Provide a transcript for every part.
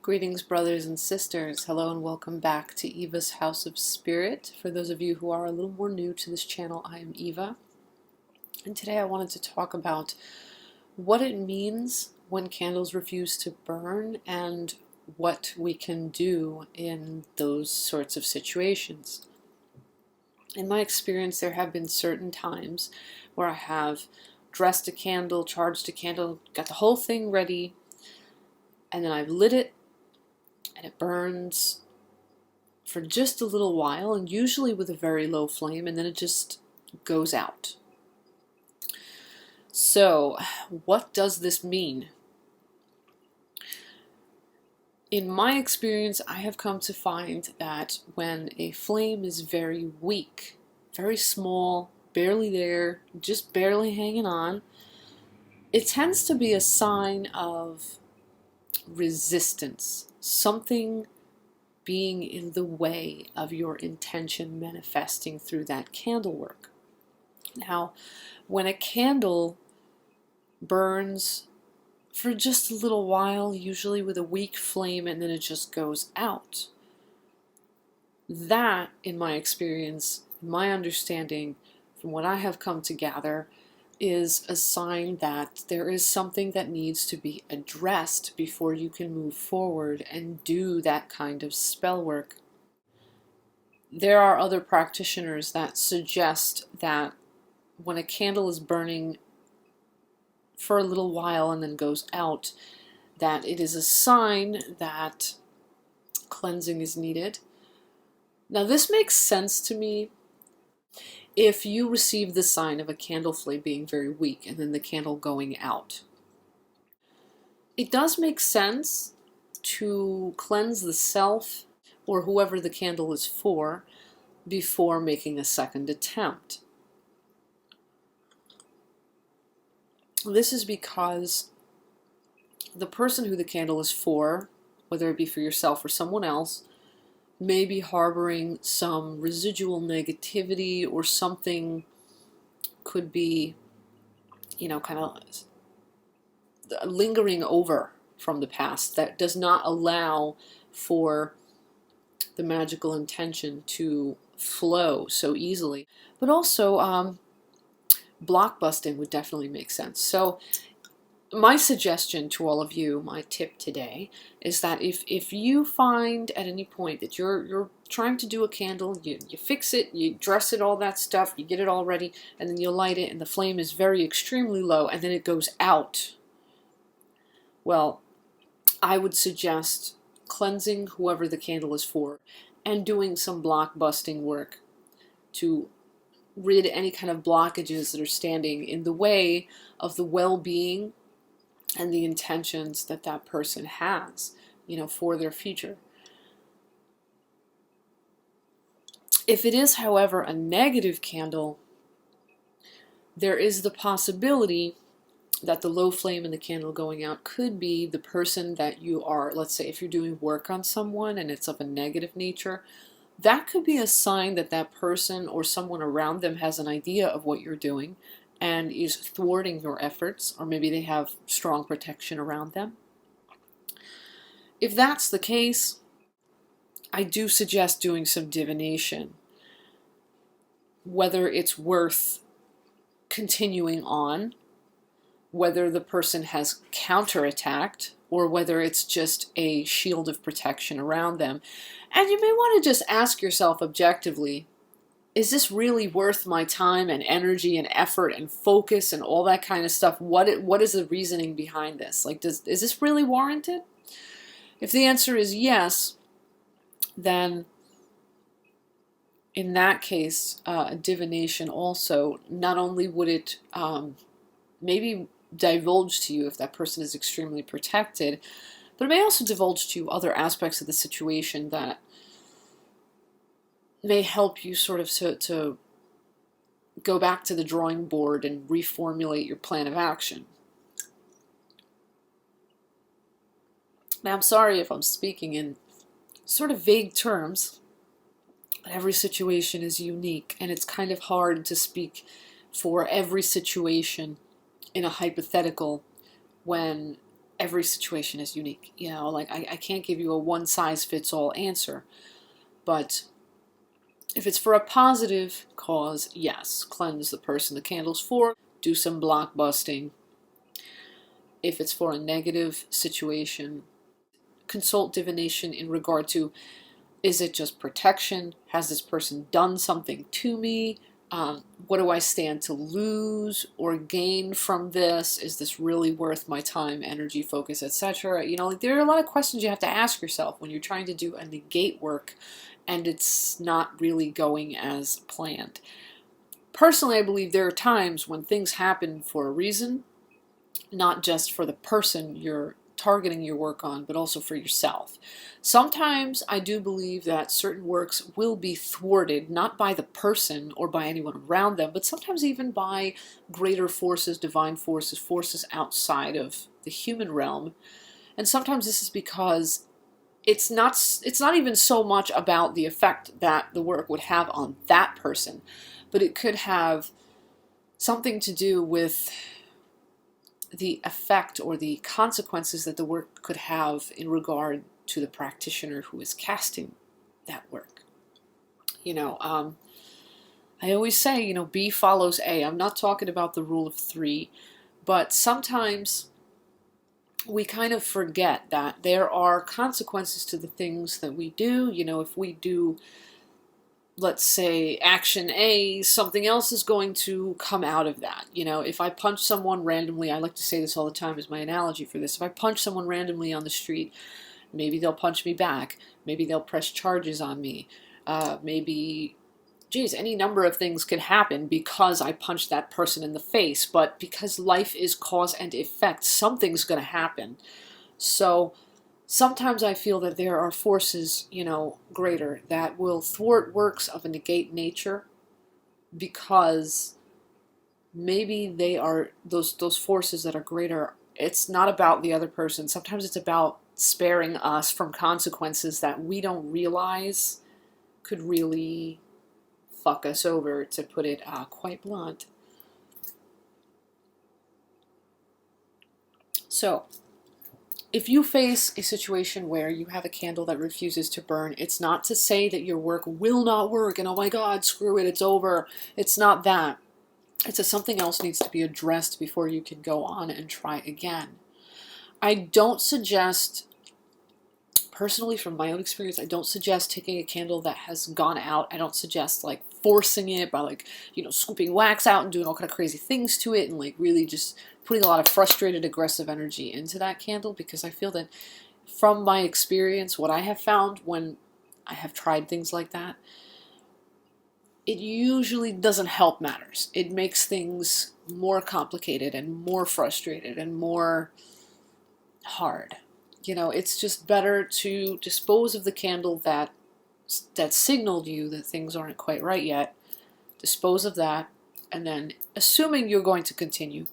Greetings, brothers and sisters. Hello and welcome back to Eva's House of Spirit. For those of you who are a little more new to this channel, I am Eva. And today I wanted to talk about what it means when candles refuse to burn and what we can do in those sorts of situations. In my experience, there have been certain times where I have dressed a candle, charged a candle, got the whole thing ready, and then I've lit it, and it burns for just a little while, and usually with a very low flame, and then it just goes out. So, what does this mean? In my experience, I have come to find that when a flame is very weak, very small, barely there, just barely hanging on, it tends to be a sign of resistance, something being in the way of your intention manifesting through that candle work. Now, when a candle burns for just a little while, usually with a weak flame, and then it just goes out, that, in my experience, my understanding, from what I have come to gather, is a sign that there is something that needs to be addressed before you can move forward and do that kind of spell work. There are other practitioners that suggest that when a candle is burning for a little while and then goes out, that it is a sign that cleansing is needed. Now, this makes sense to me if you receive the sign of a candle flame being very weak and then the candle going out. It does make sense to cleanse the self or whoever the candle is for before making a second attempt. This is because the person who the candle is for, whether it be for yourself or someone else, may be harboring some residual negativity, or something could be, kind of lingering over from the past that does not allow for the magical intention to flow so easily. But also, block busting would definitely make sense. So my suggestion to all of you, my tip today, is that if you find at any point that you're trying to do a candle, you fix it, you dress it, all that stuff, you get it all ready, and then you light it and the flame is very extremely low and then it goes out, well, I would suggest cleansing whoever the candle is for and doing some block busting work to rid any kind of blockages that are standing in the way of the well-being and the intentions that that person has, for their future. If it is, however, a negative candle, there is the possibility that the low flame in the candle going out could be the person that you are. Let's say if you're doing work on someone and it's of a negative nature, that could be a sign that that person or someone around them has an idea of what you're doing and is thwarting your efforts, or maybe they have strong protection around them. If that's the case, I do suggest doing some divination, whether it's worth continuing on, whether the person has counterattacked, or whether it's just a shield of protection around them. And you may want to just ask yourself objectively, is this really worth my time and energy and effort and focus and all that kind of stuff? What is the reasoning behind this? Is this really warranted? If the answer is yes, then in that case, divination also, not only would it maybe divulge to you if that person is extremely protected, but it may also divulge to you other aspects of the situation that may help you sort of to go back to the drawing board and reformulate your plan of action. Now, I'm sorry if I'm speaking in sort of vague terms, but every situation is unique, and it's kind of hard to speak for every situation in a hypothetical when every situation is unique. You know, like I can't give you a one-size-fits-all answer. But if it's for a positive cause, yes, cleanse the person the candle's for, do some blockbusting. If it's for a negative situation, consult divination in regard to, is it just protection? Has this person done something to me? What do I stand to lose or gain from this? Is this really worth my time, energy, focus, etc.? You know, like there are a lot of questions you have to ask yourself when you're trying to do a negate work and it's not really going as planned. Personally, I believe there are times when things happen for a reason, not just for the person you're targeting your work on, but also for yourself. Sometimes I do believe that certain works will be thwarted, not by the person or by anyone around them, but sometimes even by greater forces, divine forces, forces outside of the human realm. And sometimes this is because it's not even so much about the effect that the work would have on that person, but it could have something to do with the effect or the consequences that the work could have in regard to the practitioner who is casting that work. You know, I always say, you know, B follows A. I'm not talking about the rule of three, but sometimes we kind of forget that there are consequences to the things that we do. You know, if we do, let's say, action A, something else is going to come out of that. You know, if I punch someone randomly, I like to say this all the time as my analogy for this. If I punch someone randomly on the street, maybe they'll punch me back. Maybe they'll press charges on me. Maybe, geez, any number of things could happen because I punched that person in the face. But because life is cause and effect, something's going to happen. So sometimes I feel that there are forces, you know, greater that will thwart works of a negate nature because maybe they are those forces that are greater. It's not about the other person. Sometimes it's about sparing us from consequences that we don't realize could really fuck us over, to put it quite blunt. So, if you face a situation where you have a candle that refuses to burn, it's not to say that your work will not work and oh my god, screw it, it's over. It's not that. It's that something else needs to be addressed before you can go on and try again. I don't suggest, personally from my own experience, I don't suggest taking a candle that has gone out. I don't suggest like forcing it by like, you know, scooping wax out and doing all kind of crazy things to it and like really just putting a lot of frustrated, aggressive energy into that candle, because I feel that from my experience, what I have found when I have tried things like that, it usually doesn't help matters. It makes things more complicated and more frustrated and more hard. You know, it's just better to dispose of the candle that signaled you that things aren't quite right yet. Dispose of that, and then, assuming you're going to continue,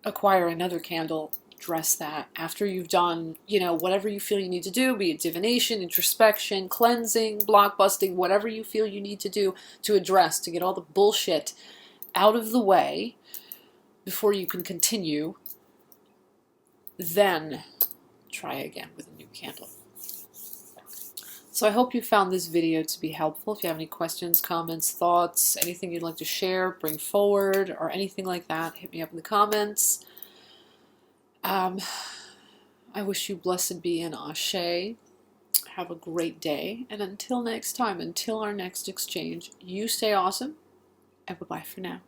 acquire another candle, dress that. After you've done, you know, whatever you feel you need to do, be it divination, introspection, cleansing, blockbusting, whatever you feel you need to do to address, to get all the bullshit out of the way before you can continue, then try again with a new candle. So I hope you found this video to be helpful. If you have any questions, comments, thoughts, anything you'd like to share, bring forward, or anything like that, hit me up in the comments. I wish you blessed be and ashe. Have a great day. And until next time, until our next exchange, you stay awesome, and bye-bye for now.